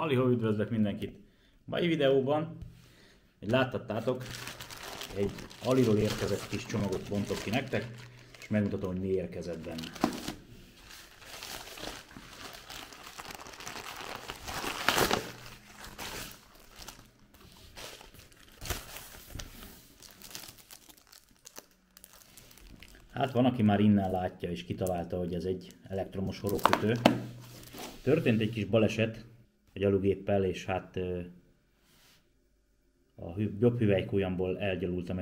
Halihó, üdvözlök mindenkit! Mai videóban, hogy láthattátok, egy Aliról érkezett kis csomagot bontok ki nektek, és megmutatom, hogy mi érkezett benne. Hát van, aki már innen látja és kitalálta, hogy ez egy elektromos horogkötő. Történt egy kis baleset egy alugéppel, és hát a jobb hüvelykujjamból elgyalultam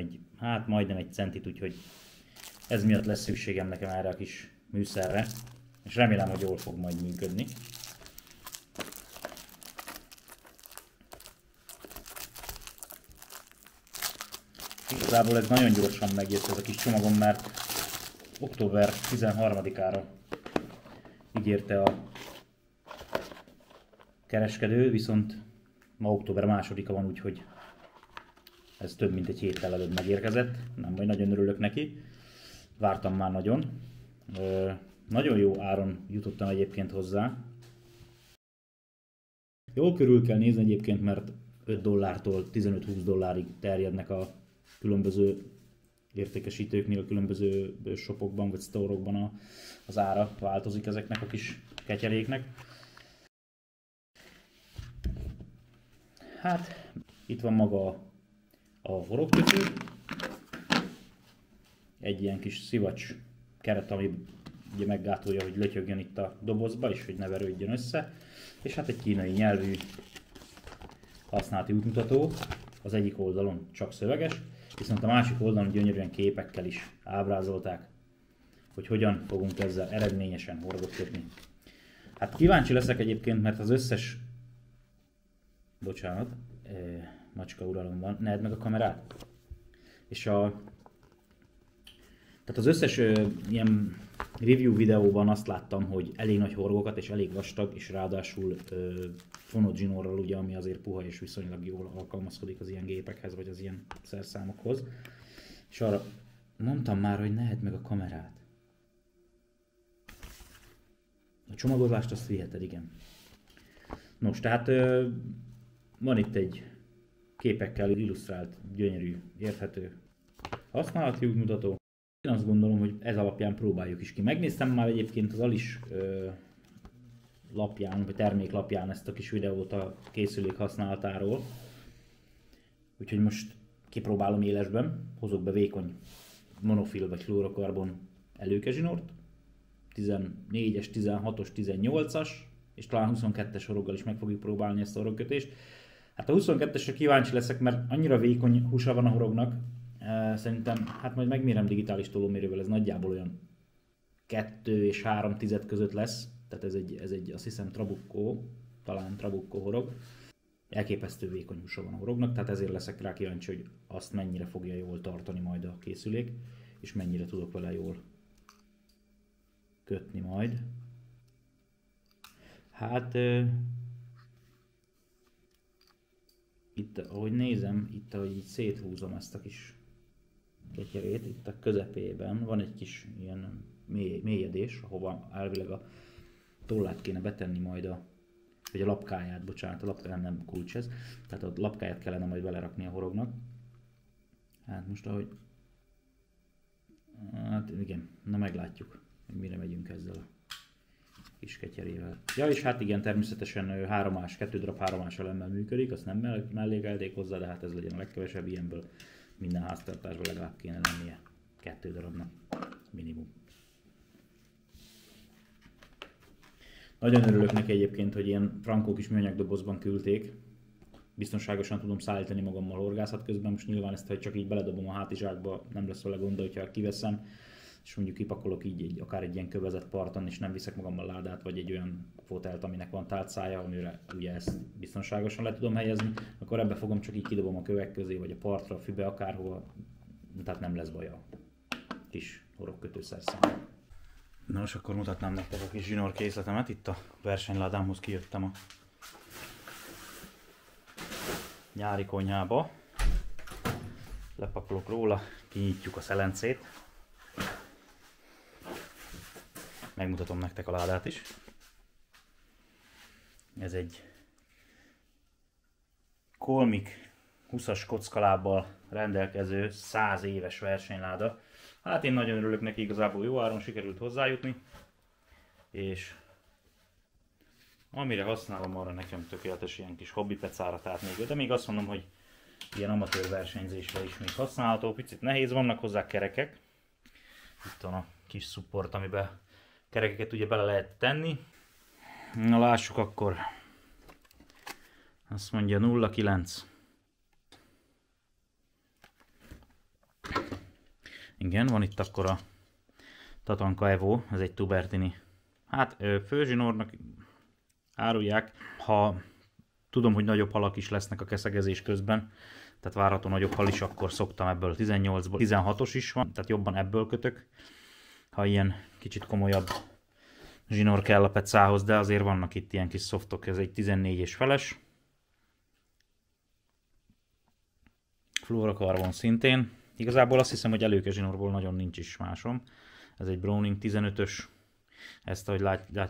majdnem egy centit, úgyhogy ez miatt lesz szükségem nekem erre a kis műszerre, és remélem, hogy jól fog majd működni. Igazából ez nagyon gyorsan megjött ez a kis csomagom, mert október 13-ára ígérte a kereskedő, viszont ma október 2-a van, úgyhogy ez több mint egy héttel előbb megérkezett. Nem baj, nagyon örülök neki. Vártam már nagyon. Nagyon jó áron jutottam egyébként hozzá. Jól körül kell nézni egyébként, mert $5-tól $15-20 terjednek a különböző értékesítőknél, a különböző shopokban vagy sztorokban az ára, változik ezeknek a kis ketyeréknek. Hát, itt van maga a horogkötő, egy ilyen kis szivacs keret, ami ugye meggátolja, hogy lötyögjön itt a dobozba, és hogy ne verődjön össze. És hát egy kínai nyelvű használati útmutató, az egyik oldalon csak szöveges, viszont a másik oldalon gyönyörűen képekkel is ábrázolták, hogy hogyan fogunk ezzel eredményesen horgot kötni. Hát kíváncsi leszek egyébként, mert az összes... Bocsánat, macska uralom van, ne edd meg a kamerát. És tehát az összes ilyen review videóban azt láttam, hogy elég nagy horgokat és elég vastag, és ráadásul fonott zsinórral, ugye, ami azért puha és viszonylag jól alkalmazkodik az ilyen gépekhez, vagy az ilyen szerszámokhoz. És arra mondtam már, hogy ne edd meg a kamerát. A csomagolást azt viheted, igen. Nos, tehát van itt egy képekkel illusztrált, gyönyörű, érthető használati útmutató. Én azt gondolom, hogy ez alapján próbáljuk is ki. Megnéztem már egyébként az Alis lapján, vagy terméklapján ezt a kis videót a készülék használatáról. Úgyhogy most kipróbálom élesben. Hozok be vékony monofil vagy fluorokarbon előkezsinort. 14-es, 16-os, 18-as, és talán 22-es horoggal is meg fogjuk próbálni ezt a horogkötést. Hát a 22-esre kíváncsi leszek, mert annyira vékony húsa van a horognak. Szerintem, hát majd megmérem digitális tolómérővel, ez nagyjából olyan 2 és 3 tized között lesz. Tehát ez egy azt hiszem Trabucco, talán Trabucco horog. Elképesztő vékony húsa van a horognak, tehát ezért leszek rá kíváncsi, hogy azt mennyire fogja jól tartani majd a készülék, és mennyire tudok vele jól kötni majd. Hát itt, ahogy nézem, itt ahogy így széthúzom ezt a kis ketyerét, itt a közepében van egy kis ilyen mélyedés, ahova elvileg a tollát kéne betenni majd vagy a lapkáját, bocsánat, a lapkáját nem kulcs ez, tehát a lapkáját kellene majd belerakni a horognak. Hát most ahogy, hát igen, na meglátjuk, hogy mire megyünk ezzel a kis ketyerével. Ja, és hát igen, természetesen 2 darab 3-ás elemmel működik, azt nem mellékelték hozzá, de hát ez legyen a legkevesebb, ilyenből minden háztartásban legalább kéne lennie 2 darabnak minimum. Nagyon örülök neki egyébként, hogy ilyen frankó kis műanyag dobozban küldték. Biztonságosan tudom szállítani magammal horgászat közben, most nyilván ezt, hogy csak így beledobom a hátizsákba, nem lesz vele gond, hogyha kiveszem, és mondjuk kipakolok így akár egy ilyen kövezett parton, és nem viszek magammal ládát, vagy egy olyan fotelt, aminek van tálcája, amire ugye ezt biztonságosan le tudom helyezni, akkor ebbe fogom, csak így kidobom a kövek közé, vagy a partra, a fübe, akárhova, tehát nem lesz baj a kis horogkötőszerszámmal. Na most akkor mutatnám nektek a kis zsinór készletemet, itt a versenyládámhoz kijöttem a nyári konyhába. Lepakolok róla, kinyitjuk a szelencét. Megmutatom nektek a ládát is. Ez egy Colmic 20-as kockalábbal rendelkező 100 éves versenyláda. Hát én nagyon örülök neki, igazából jó áron sikerült hozzájutni, és amire használom, arra nekem tökéletes ilyen kis hobbipecára, tehát még, de még azt mondom, hogy ilyen amatőr versenyzésre is még használható, picit nehéz, vannak hozzá kerekek. Itt van a kis support, amiben kerekeket ugye bele lehet tenni. Na lássuk akkor. Azt mondja 0,9. Igen, van itt akkor a Tatanka Evo, ez egy Tubertini. Hát főzsinórnak árulják, ha tudom, hogy nagyobb halak is lesznek a keszegezés közben, tehát várható nagyobb hal is, akkor szoktam ebből a 18-ból. 16-os is van, tehát jobban ebből kötök, ha ilyen kicsit komolyabb zsinór kell a pecához, de azért vannak itt ilyen kis szoftok, ez egy 14-es feles. Fluorokarbon szintén. Igazából azt hiszem, hogy előke zsinórból nagyon nincs is másom. Ez egy Browning 15-ös. Ezt, ahogy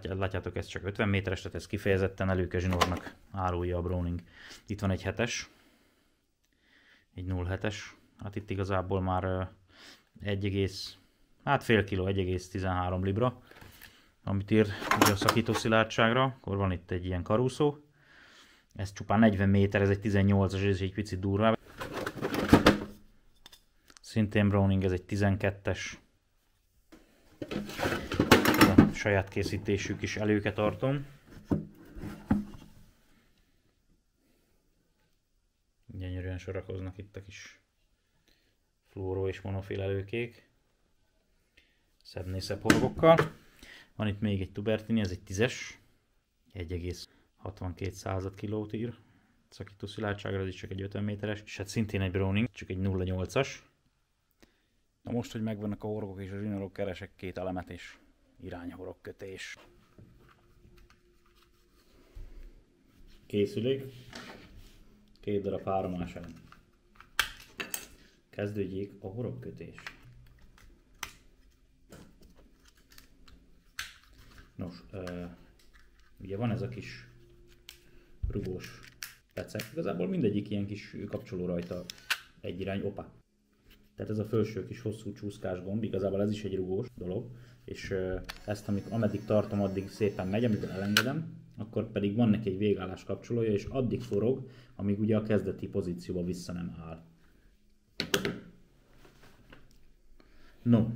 látjátok, ez csak 50 méteres, tehát ez kifejezetten előke zsinórnak árulja a Browning. Itt van egy 7-es. Egy 0,7-es. Hát itt igazából már fél kiló, 1,13 libra, amit ír a szakító szilárdságra. Akkor van itt egy ilyen karúszó. Ez csupán 40 méter, ez egy 18-as, ez egy picit durvább. Szintén Browning, ez egy 12-es. A saját készítésű kis előket tartom. Gyönyörűen sorakoznak itt a kis fluoró és monofil előkék. Szebbnél szebb horgokkal. Van itt még egy Tubertini, ez egy 10-es. 1,62 kilót ír. Szakító szilárdságra, ez is csak egy 50 méteres. És hát szintén egy Browning, csak egy 0,8-as. Na most, hogy megvannak a horgok és a zsinórok, keresek két elemet és irányhorogkötés. Készülék. 2 darab 3-as elem. Kezdődjék a horogkötés. Nos, ugye van ez a kis rugós pecek. Igazából mindegyik ilyen kis kapcsoló rajta egy irány, opa. Tehát ez a felső kis hosszú csúszkás gomb, igazából ez is egy rugós dolog, és ezt ameddig tartom, addig szépen megy, amikor elengedem, akkor pedig van neki egy végállás kapcsolója, és addig forog, amíg ugye a kezdeti pozícióba vissza nem áll. No,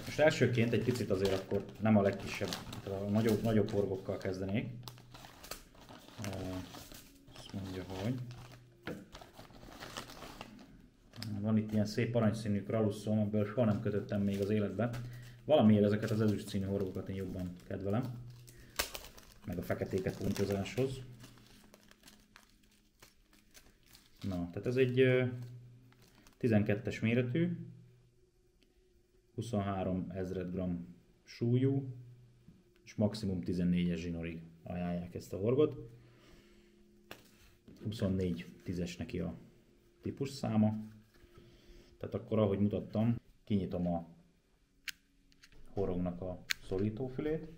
most elsőként egy picit azért akkor nem a legkisebb, a nagyobb horgokkal kezdenék. Azt mondja, hogy van itt ilyen szép aranyszínű kralusszóm, ebből soha nem kötöttem még az életbe. Valamiért ezeket az ezüst színű horgokat én jobban kedvelem. Meg a feketéket pontyozáshoz. Na, tehát ez egy 12-es méretű, 23 ezred g súlyú, és maximum 14-es zsinórig ajánlják ezt a horgot. 24 10-es neki a típus száma. Tehát akkor, ahogy mutattam, kinyitom a horognak a szorítófülét.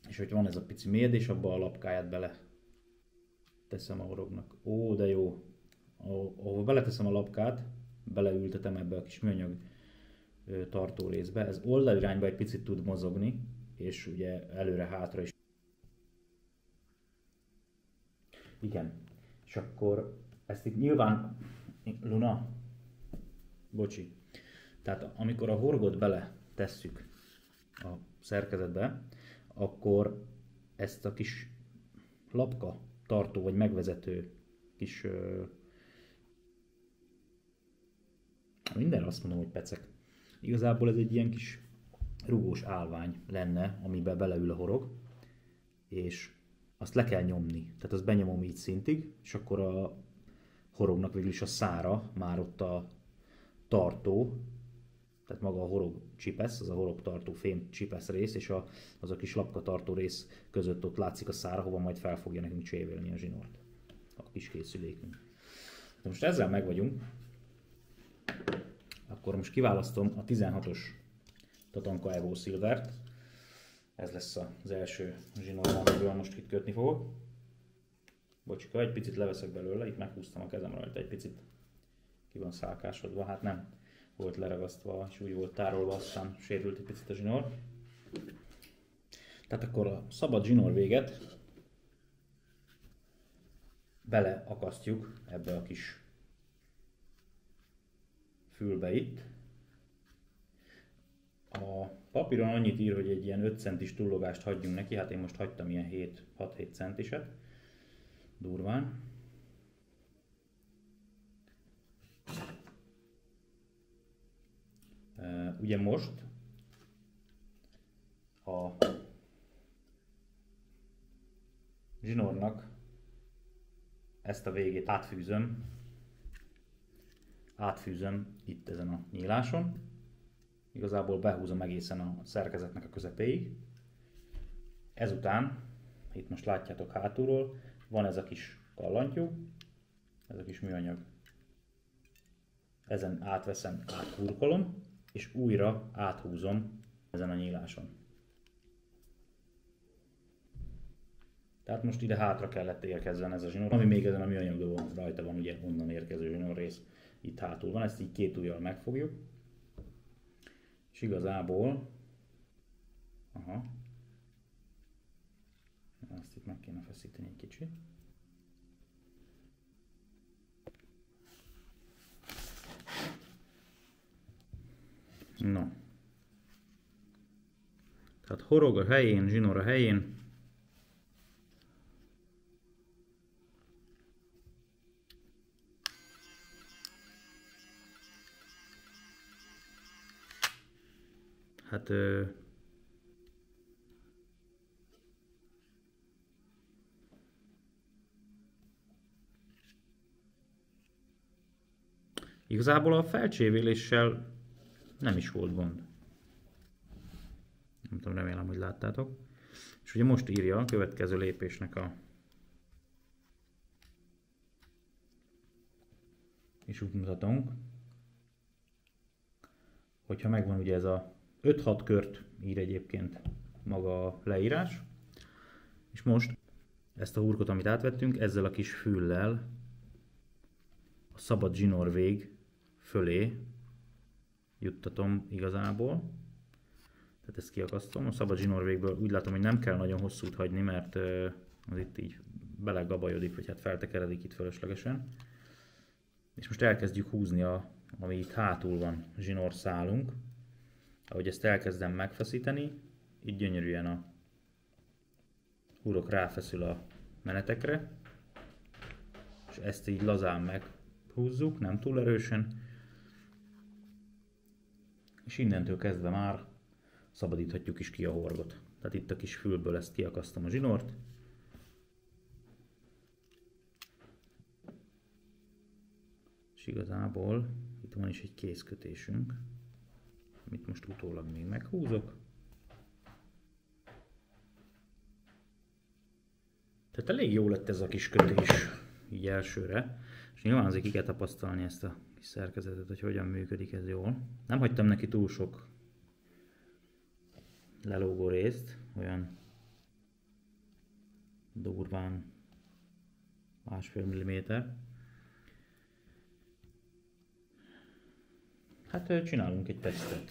És hogy van ez a pici mérdés, abba a lapkáját bele teszem a horognak. Ó, de jó! Ahol beleteszem a lapkát, beleültetem ebbe a kis műanyag tartó részbe. Ez oldalirányba egy picit tud mozogni, és ugye előre-hátra is. Igen. És akkor ezt itt nyilván, Luna, bocsi, tehát amikor a horgot bele tesszük a szerkezetbe, akkor ezt a kis lapka tartó vagy megvezető kis, mindenre azt mondom, hogy pecek. Igazából ez egy ilyen kis rugós állvány lenne, amiben beleül a horog, és azt le kell nyomni, tehát azt benyomom így szintig, és akkor a horognak végül is a szára, már ott a tartó, tehát maga a horog csipesz, az a horog tartó fém csipesz rész, és az a kis lapka tartó rész között ott látszik a szára, hova majd fel fogja nekünk csévélni a zsinort, a kis készülékünk. De most ezzel meg vagyunk, akkor most kiválasztom a 16-os Tatanka Evo Silvert. Ez lesz az első zsinór, amiből most itt kötni fogok. Bocsika, egy picit leveszek belőle, itt meghúztam a kezem rajta, egy picit ki van szálkásodva, hát nem volt leragasztva, és úgy volt tárolva, aztán sérült egy picit a zsinór. Tehát akkor a szabad zsinór véget beleakasztjuk ebbe a kis fülbe itt. A papíron annyit ír, hogy egy ilyen 5 centis tullogást hagyjunk neki, hát én most hagytam ilyen 6-7 centiset, durván. Ugye most a zsinórnak ezt a végét átfűzöm itt ezen a nyíláson. Igazából behúzom egészen a szerkezetnek a közepéig. Ezután, itt most látjátok hátulról, van ez a kis kallantyú, ez a kis műanyag. Ezen átveszem, áthurkolom, és újra áthúzom ezen a nyíláson. Tehát most ide hátra kellett érkezzen ez a zsinór, ami még ezen a műanyagon rajta van, ugye onnan érkező zsinór rész itt hátul van, ezt így két ujjal megfogjuk. És igazából, ezt itt meg kéne feszíteni egy kicsit. No. Tehát horog a helyén, zsinór a helyén. Hát igazából a felcsévéléssel nem is volt gond. Nem tudom, remélem, hogy láttátok. És ugye most írja a következő lépésnek a és útmutatónk, hogyha megvan ugye ez a 5-6 kört ír egyébként maga a leírás, és most ezt a hurkot, amit átvettünk, ezzel a kis füllel a szabad zsinór vég fölé juttatom igazából. Tehát ezt kiakasztom. A szabad zsinórvégből úgy látom, hogy nem kell nagyon hosszút hagyni, mert az itt így belegabajodik, vagy hát feltekeredik itt fölöslegesen. És most elkezdjük húzni, ami itt hátul van, zsinórszálunk. Ahogy ezt elkezdem megfeszíteni, így gyönyörűen a hurok ráfeszül a menetekre, és ezt így lazán meghúzzuk, nem túl erősen, és innentől kezdve már szabadíthatjuk is ki a horgot. Tehát itt a kis fülből ezt kiakasztom a zsinort. És igazából itt van is egy kézkötésünk, amit most utólag még meghúzok. Tehát elég jó lett ez a kis kötés így elsőre. És nyilván azért ki kell tapasztalni ezt a kis szerkezetet, hogy hogyan működik ez jól. Nem hagytam neki túl sok lelógó részt, olyan durván 1,5 mm. Hát csinálunk egy tesztet.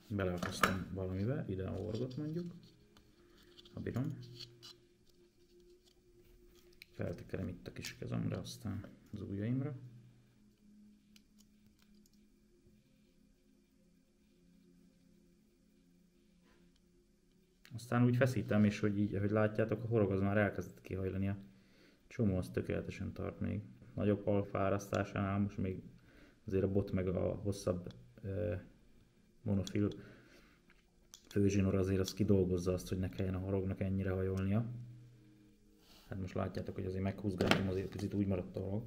Beleakasztom valamibe, ide a horgot mondjuk, ha bírom. Feltekerem itt a kis kezemre, aztán az ujjaimra. Aztán úgy feszítem, és hogy így, ahogy látjátok, a horog az már elkezdett kihajlani. A csomó az tökéletesen tart még. Nagyobb hal fárasztásánál most még azért a bot meg a hosszabb monofil főzsinór azért az kidolgozza azt, hogy ne kelljen a horognak ennyire hajolnia. Hát most látjátok, hogy azért meghúzgattam, azért picit úgy maradt a horog.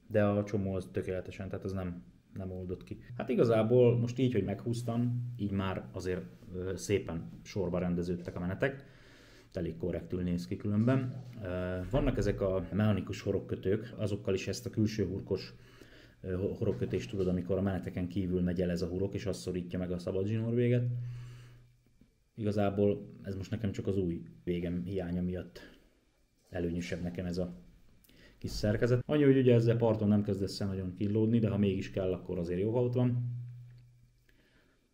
De a csomó az tökéletesen, tehát az nem oldott ki. Hát igazából most így, hogy meghúztam, így már azért szépen sorba rendeződtek a menetek. Elég korrektül néz ki különben. Vannak ezek a mechanikus horogkötők, azokkal is ezt a külső hurkos horogkötést tudod, amikor a meneteken kívül megy el ez a hurok, és az szorítja meg a szabad zsinórvéget. igazából ez most nekem csak az új végem hiánya miatt előnyösebb nekem ez a kis szerkezet. Annyi, hogy ugye ezzel parton nem kezdesz el nagyon killódni, de ha mégis kell, akkor azért jó, ha ott van.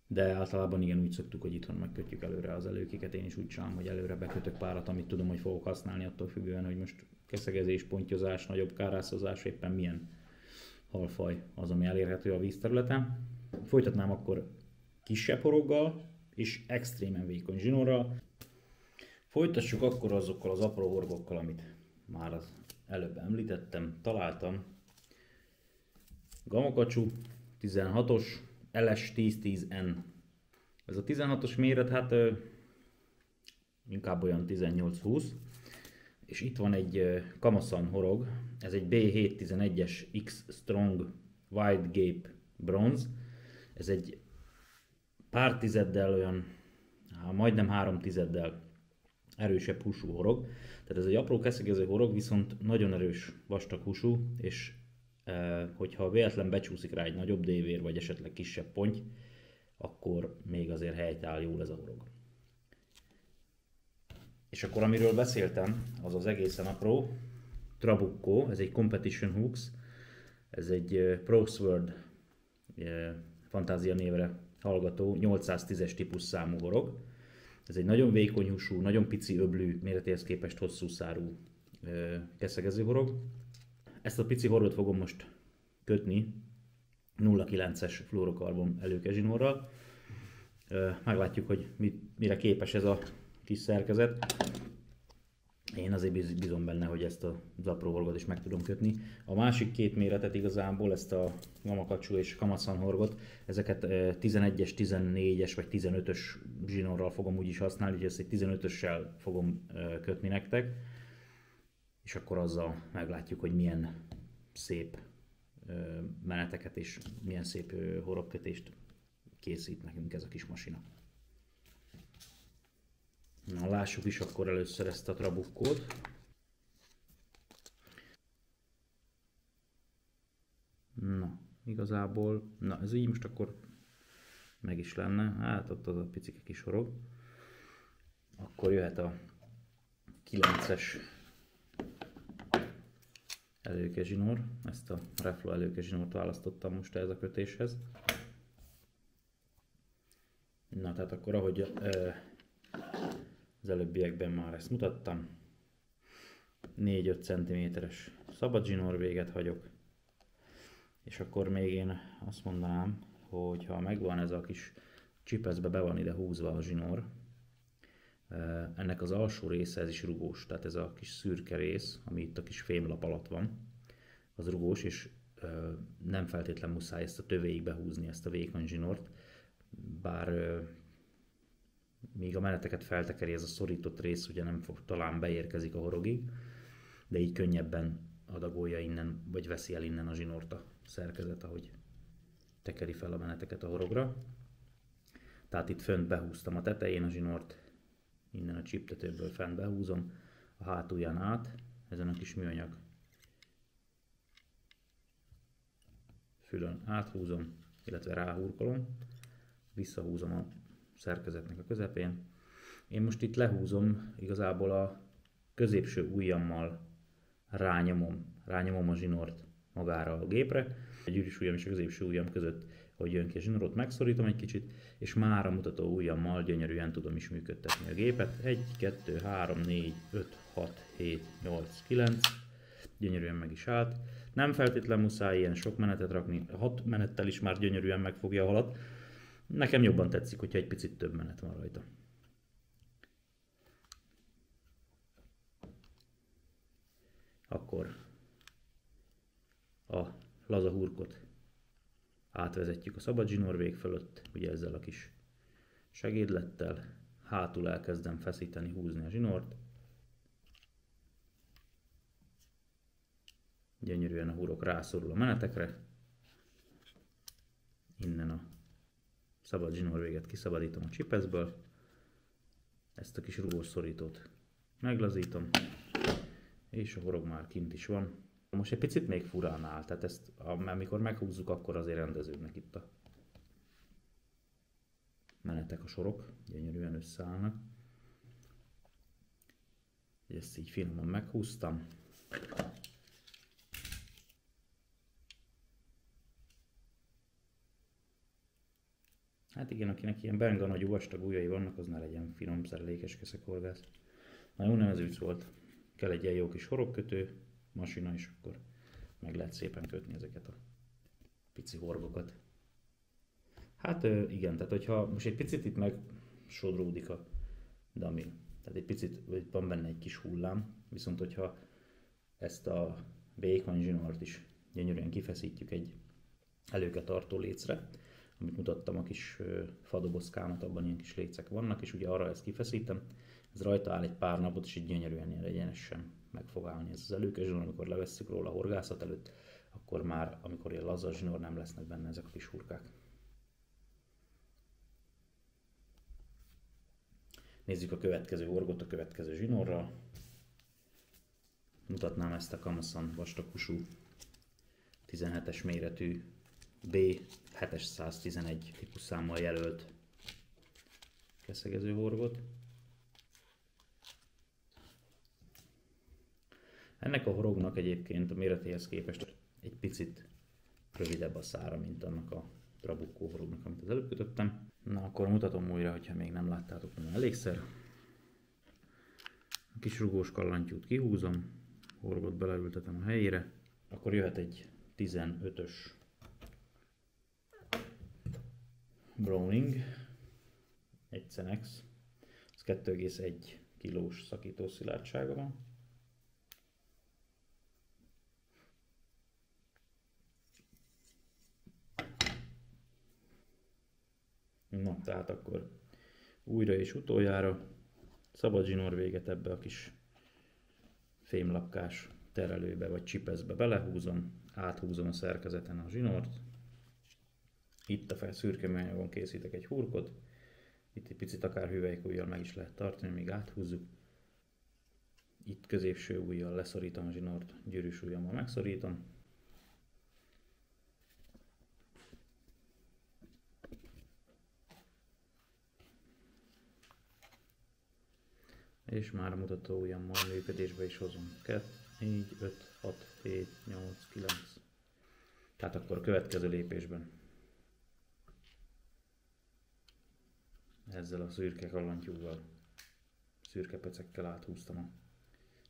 De általában igen, úgy szoktuk, hogy itthon megkötjük előre az előkéket. Én is úgy csinálom, hogy előre bekötök párat, amit tudom, hogy fogok használni, attól függően, hogy most keszegezés, pontyozás, nagyobb kárászozás, éppen milyen halfaj az, ami elérhető a vízterületen. Folytatnám akkor kisebb horoggal és extrémen vékony zsinórral. Folytassuk akkor azokkal az apró horgokkal, amit már az előbb említettem. Találtam Gamakatsu 16-os LS1010N. Ez a 16-os méret, hát inkább olyan 18-20. És itt van egy Kamasan horog, ez egy B711-es X Strong Wide Gape bronz. Ez egy pár tizeddel, olyan majdnem 3 tizeddel erősebb húsú horog. Tehát ez egy apró keszegező horog, viszont nagyon erős vastag húsú, és hogyha véletlen becsúszik rá egy nagyobb dévér, vagy esetleg kisebb ponty, akkor még azért helytáll jól ez a horog. És akkor amiről beszéltem, az az egészen apró Trabucco, ez egy Competition Hooks, ez egy ProSword fantázia névre hallgató 810-es típus számú horog. Ez egy nagyon vékony húsú, nagyon pici öblű, méretéhez képest hosszú szárú keszegező horog. Ezt a pici horogot fogom most kötni 0,9-es fluorokarbon előkezsinórral. Meglátjuk, hogy mire képes ez a kis szerkezet. Én azért bízom benne, hogy ezt az apró horgot is meg tudom kötni. A másik két méretet igazából, ezt a Gamakatsu és Kamasan horgot, ezeket 11-es, 14-es vagy 15-ös zsinórral fogom úgyis használni, úgyhogy ezt egy 15-össel fogom kötni nektek. És akkor azzal meglátjuk, hogy milyen szép meneteket és milyen szép horogkötést készít nekünk ez a kis masina. Na, lássuk is akkor először ezt a Trabuccót. Na, igazából, ez így most akkor meg is lenne. Hát ott az a picike kis horog. Akkor jöhet a 9-es előkezsinór. Ezt a Reflo előkezsinórt választottam most ez a kötéshez. Na, tehát akkor ahogy az előbbiekben már ezt mutattam, 4-5 cm-es szabad zsinór véget hagyok, és akkor még én azt mondanám, hogy ha megvan ez a kis csipeszbe, be van ide húzva a zsinór, ennek az alsó része ez is rugós, tehát ez a kis szürke rész, ami itt a kis fémlap alatt van, az rugós, és nem feltétlen muszáj ezt a tövéig behúzni, ezt a vékony zsinort, bár míg a meneteket feltekeri ez a szorított rész, ugye nem fog, talán beérkezik a horogig, de így könnyebben adagolja innen, vagy veszi el innen a zsinort a szerkezet, ahogy tekeri fel a meneteket a horogra. Tehát itt fönt behúztam a tetején a zsinort, innen a csíptetőből fent behúzom, a hátulján át, ezen a kis műanyag fülön áthúzom, illetve ráhurkolom, visszahúzom a szerkezetnek a közepén. Én most itt lehúzom, igazából a középső ujjammal rányomom a zsinort magára a gépre. A gyűrűs ujjam és a középső ujjam között, hogy jön ki a zsinort, megszorítom egy kicsit, és már a mutató ujjammal gyönyörűen tudom is működtetni a gépet. 1, 2, 3, 4, 5, 6, 7, 8, 9. Gyönyörűen meg is állt. Nem feltétlen muszáj ilyen sok menetet rakni, 6 menettel is már gyönyörűen megfogja a halat. Nekem jobban tetszik, hogyha egy picit több menet van rajta. Akkor a laza hurkot átvezetjük a szabad zsinór vég fölött, ugye ezzel a kis segédlettel. Hátul elkezdem feszíteni, húzni a zsinort. Gyönyörűen a hurok rászorul a menetekre. Innen a szabad zsinór véget kiszabadítom a csipeszből. Ezt a kis rugós szorítót meglazítom, és a horog már kint is van. Most egy picit még furán áll, tehát ezt amikor meghúzzuk, akkor azért rendeződnek itt a menetek, a sorok gyönyörűen összeállnak. Ezt így finoman meghúztam. Hát igen, akinek ilyen benga nagyú vastag ujjai vannak, az ne legyen finom szerelékes keszekhorgász. Na jó, nem ez vicc volt. Kell egy ilyen jó kis horogkötő, masina, és akkor meg lehet szépen kötni ezeket a pici horgokat. Hát igen, tehát hogyha most egy picit itt meg sodródik a damil, tehát egy picit van benne egy kis hullám, viszont hogyha ezt a vékony zsinort is gyönyörűen kifeszítjük egy előke tartó lécre, amit mutattam, a kis fadobozkámat, abban ilyen kis lécek vannak, és ugye arra ezt kifeszítem, ez rajta áll egy pár napot, és így gyönyörűen ilyen egyenesen meg fog állni ez az előke zsinór, amikor levesszük róla a horgászat előtt, akkor már, amikor ilyen laza zsinór, nem lesznek benne ezek a kis hurkák. Nézzük a következő horgot a következő zsinórral. Mutatnám ezt a Kamasan vastaghúsú 17-es méretű B711 típusszámmal jelölt keszegező horgot. Ennek a horognak egyébként a méretéhez képest egy picit rövidebb a szára, mint annak a trabukkó horognak, amit az előbb kötöttem. Na, akkor mutatom újra, hogyha még nem láttátok volna elégszer. A kis rugós kallantyút kihúzom, horgot beleültetem a helyére, akkor jöhet egy 15-ös Browning, egy Cenex, ez 2,1 kilós szakító szilárdsága van. Na, tehát akkor újra és utoljára szabad zsinór véget ebbe a kis fémlapkás terelőbe vagy csipeszbe belehúzom, áthúzom a szerkezeten a zsinort. Itt a szürke műanyagon készítek egy hurkot, itt egy picit akár hüvelykujjal meg is lehet tartani, míg áthúzzuk. Itt középső ujjal leszorítom a zsinort, gyűrűs ujjammal megszorítom. És már a mutató ujjammal működésbe is hozom. 2, 4, 5, 6, 7, 8, 9. Tehát akkor a következő lépésben ezzel a szürke kallantyúval, szürke pecekkel áthúztam a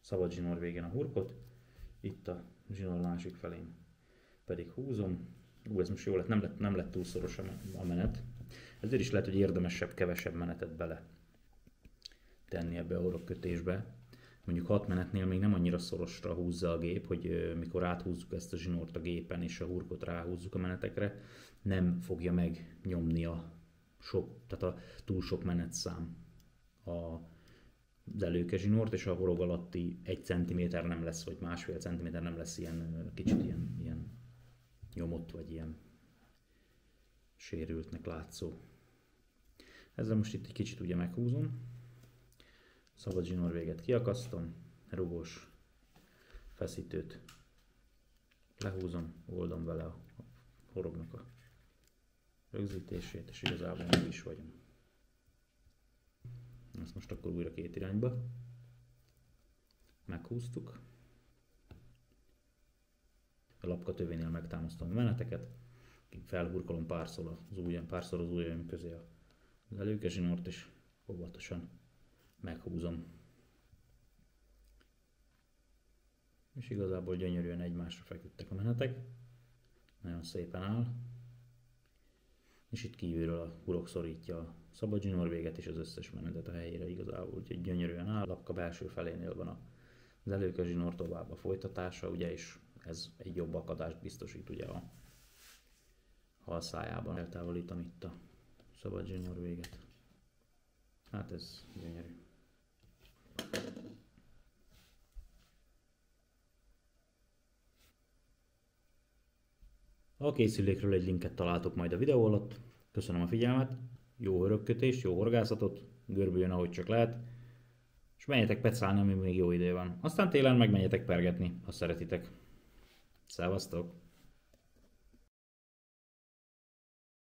szabad zsinór végén a hurkot, itt a zsinór másik felén pedig húzom. Ez most jó lett, nem lett túl szoros a menet, ezért is lehet, hogy érdemesebb, kevesebb menetet bele tenni ebbe a horogkötésbe. Mondjuk 6 menetnél még nem annyira szorosra húzza a gép, hogy mikor áthúzzuk ezt a zsinort a gépen és a hurkot ráhúzzuk a menetekre, nem fogja megnyomni tehát a túl sok menetszám az előke zsinort, és a horog alatti 1 cm nem lesz, vagy másfél centiméter nem lesz ilyen kicsit ilyen nyomott, vagy ilyen sérültnek látszó. Ezzel most itt egy kicsit ugye meghúzom, szabad zsinór véget kiakasztom, rugós feszítőt lehúzom, oldom vele a horognak a rögzítését, és igazából meg is vagyunk. Ezt most akkor újra két irányba meghúztuk. A lapkatövénél megtámasztom a meneteket, felhurkolom párszor az ujjaim közé az előke zsinort, és óvatosan meghúzom. És igazából gyönyörűen egymásra feküdtek a menetek. Nagyon szépen áll. És itt kívülről a hurok szorítja a szabad zsinór véget és az összes menetet a helyére igazából. Úgyhogy gyönyörűen áll. A lapka belső felénél van az előke zsinór, tovább a folytatása, ugye, és ez egy jobb akadást biztosít ugye a halszájában. Eltávolítom itt a szabad zsinór véget. Hát ez gyönyörű. A készülékről egy linket találtok majd a videó alatt. Köszönöm a figyelmet, jó örökkötést, jó horgászatot, görbüljön ahogy csak lehet, és menjetek pecálni, ami még jó idő van. Aztán télen meg menjetek pergetni, ha szeretitek. Szevasztok!